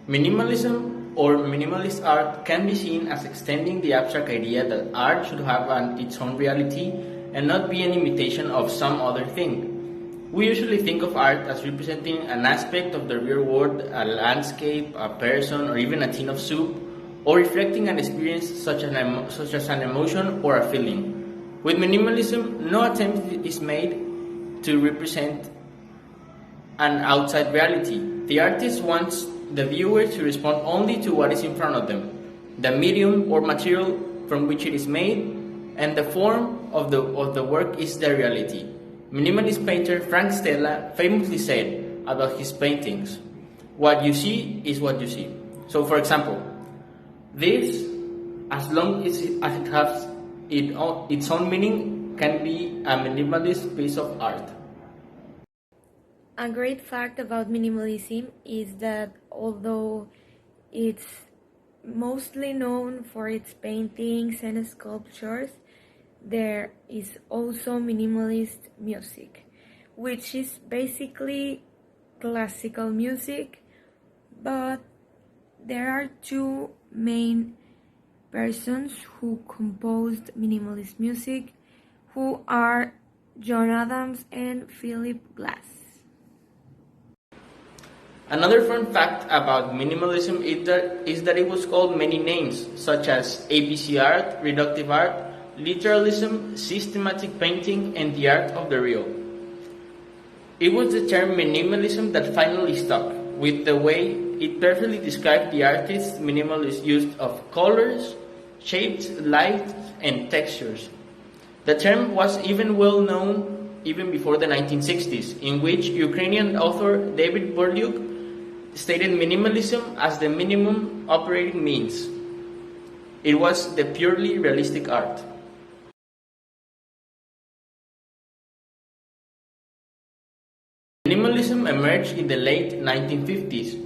Minimalism or minimalist art can be seen as extending the abstract idea that art should have its own reality and not be an imitation of some other thing. We usually think of art as representing an aspect of the real world, a landscape, a person, or even a tin of soup, or reflecting an experience such as an emotion or a feeling. With minimalism, no attempt is made to represent an outside reality. The artist wants the viewer to respond only to what is in front of them, the medium or material from which it is made, and the form of the work is the reality. Minimalist painter Frank Stella famously said about his paintings, "What you see is what you see." So, for example, this, as long as it has its own meaning, can be a minimalist piece of art. A great fact about minimalism is that although it's mostly known for its paintings and sculptures, there is also minimalist music, which is basically classical music, but there are two main persons who composed minimalist music, who are John Adams and Philip Glass. Another fun fact about minimalism is that it was called many names, such as ABC art, reductive art, literalism, systematic painting, and the art of the real. It was the term minimalism that finally stuck, with the way it perfectly described the artist's minimalist use of colors, shapes, light, and textures. The term was even well known even before the 1960s, in which Ukrainian author David Burlyuk stated minimalism as the minimum operating means. It was the purely realistic art. Minimalism emerged in the late 1950s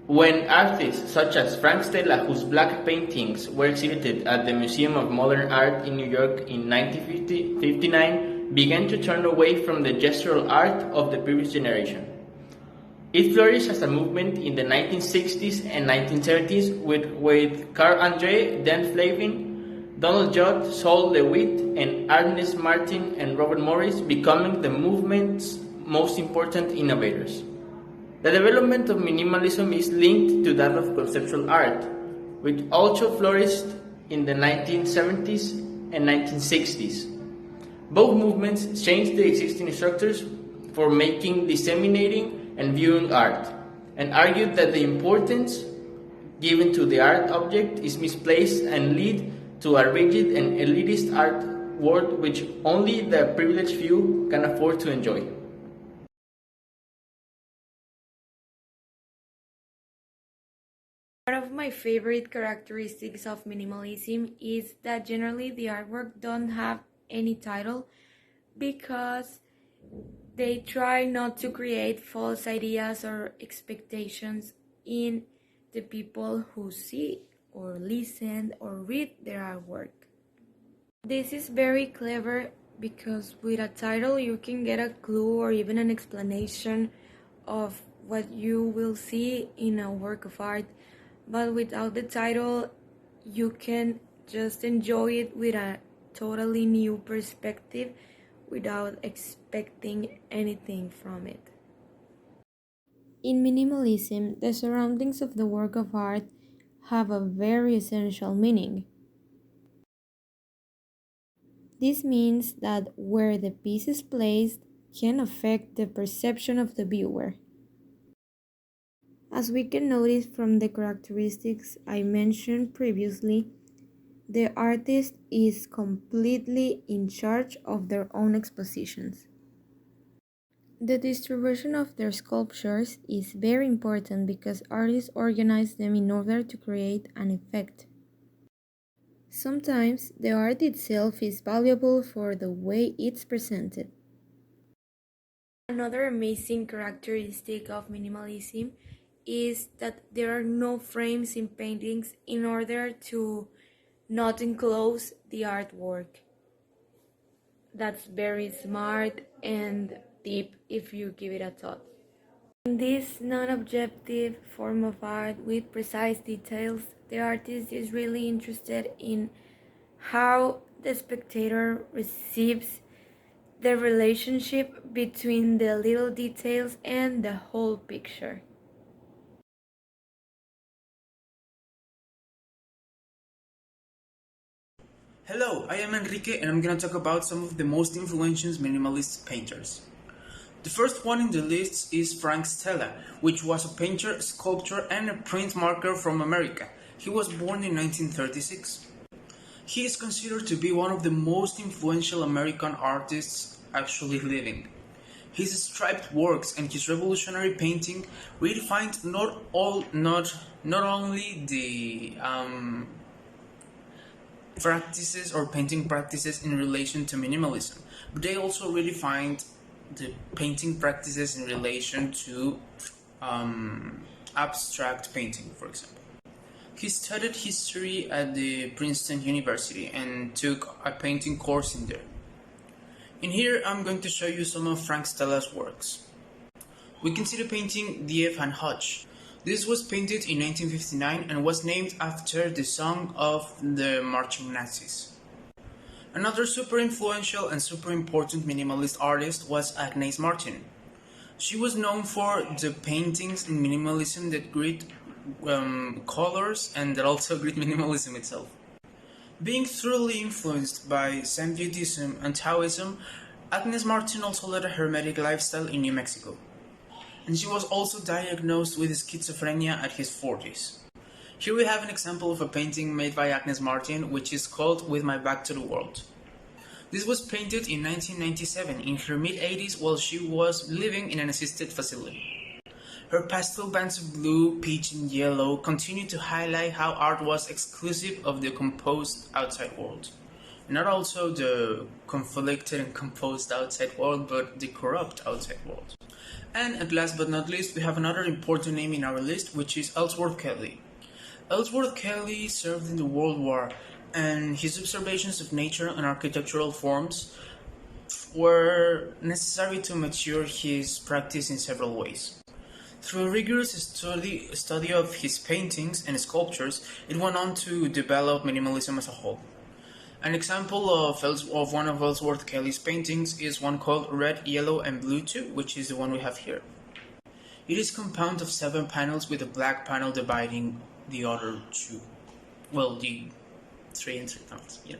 when artists such as Frank Stella, whose black paintings were exhibited at the Museum of Modern Art in New York in 1959, began to turn away from the gestural art of the previous generation. It flourished as a movement in the 1960s and 1970s with Carl Andre, Dan Flavin, Donald Judd, Saul LeWitt, and Agnes Martin and Robert Morris becoming the movement's most important innovators. The development of minimalism is linked to that of conceptual art, which also flourished in the 1970s and 1960s. Both movements changed the existing structures for making, disseminating, and viewing art, and argued that the importance given to the art object is misplaced and lead to a rigid and elitist art world which only the privileged few can afford to enjoy. One of my favorite characteristics of minimalism is that generally the artwork don't have any title because they try not to create false ideas or expectations in the people who see or listen or read their artwork. This is very clever because with a title you can get a clue or even an explanation of what you will see in a work of art, but without the title you can just enjoy it with a totally new perspective without expecting anything from it. In minimalism, the surroundings of the work of art have a very essential meaning. This means that where the piece is placed can affect the perception of the viewer. As we can notice from the characteristics I mentioned previously, the artist is completely in charge of their own expositions. The distribution of their sculptures is very important because artists organize them in order to create an effect. Sometimes the art itself is valuable for the way it's presented. Another amazing characteristic of minimalism is that there are no frames in paintings in order to not enclose the artwork. That's very smart and deep if you give it a thought. In this non-objective form of art with precise details, the artist is really interested in how the spectator receives the relationship between the little details and the whole picture. Hello, I am Enrique and I'm gonna talk about some of the most influential minimalist painters. The first one in the list is Frank Stella, which was a painter, sculptor, and a printmaker from America. He was born in 1936. He is considered to be one of the most influential American artists actually living. His striped works and his revolutionary painting redefined not only the practices or painting practices in relation to minimalism, but they also redefined the painting practices in relation to abstract painting, for example. He studied history at the Princeton University and took a painting course in there. In here, I'm going to show you some of Frank Stella's works. We can see the painting Die van Hodge. This was painted in 1959 and was named after the song of the marching Nazis. Another super influential and super important minimalist artist was Agnes Martin. She was known for the paintings in minimalism that greet colors and that also greet minimalism itself. Being thoroughly influenced by Zen Buddhism and Taoism, Agnes Martin also led a hermetic lifestyle in New Mexico. And she was also diagnosed with schizophrenia at his 40s. Here we have an example of a painting made by Agnes Martin, which is called With My Back to the World. This was painted in 1997, in her mid-80s, while she was living in an assisted facility. Her pastel bands of blue, peach, and yellow continue to highlight how art was exclusive of the composed outside world. Not also the conflicted and composed outside world, but the corrupt outside world. And at last but not least, we have another important name in our list, which is Ellsworth Kelly. Ellsworth Kelly served in the World War, and his observations of nature and architectural forms were necessary to mature his practice in several ways. Through a rigorous study of his paintings and sculptures, it went on to develop minimalism as a whole. An example of one of Ellsworth Kelly's paintings is one called Red, Yellow, and Blue 2, which is the one we have here. It is compounded of 7 panels with a black panel dividing the other 2. Well, the 3 and 3 panels, yeah.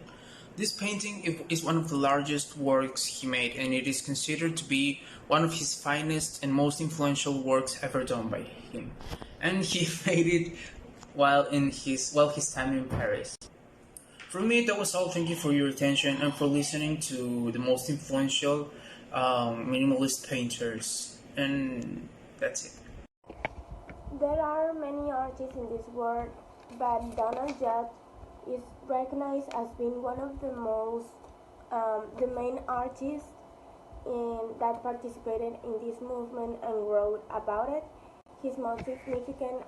This painting is one of the largest works he made, and it is considered to be one of his finest and most influential works ever done by him. And he made it while his time in Paris. For me, that was all. Thank you for your attention and for listening to the most influential minimalist painters. And that's it. There are many artists in this world, but Donald Judd is recognized as being one of the main artists that participated in this movement and wrote about it. His most significant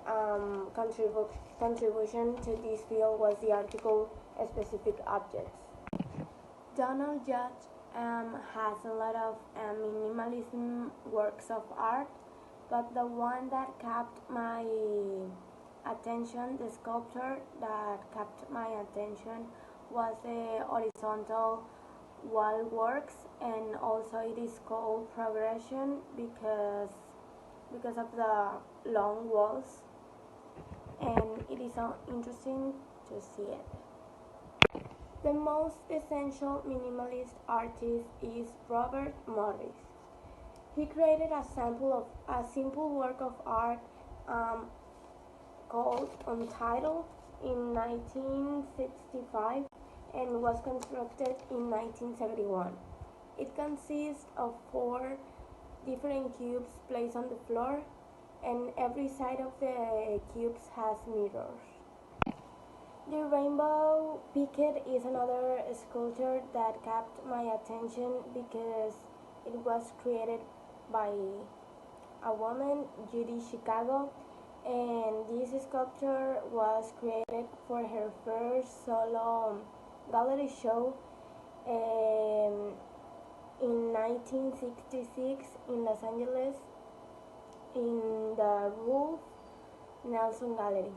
contribution to this field was the article Specific Objects. Donald Judd has a lot of minimalism works of art, but the one that kept my attention, the sculpture that kept my attention, was the horizontal wall works, and also it is called Progression because of the long walls, and it is interesting to see it. The most essential minimalist artist is Robert Morris. He created a simple work of art called Untitled in 1965 and was constructed in 1971. It consists of 4 different cubes placed on the floor, and every side of the cubes has mirrors. The Rainbow Picket is another sculpture that kept my attention because it was created by a woman, Judy Chicago, and this sculpture was created for her first solo gallery show in 1966 in Los Angeles, in the Ralph Nelson Gallery.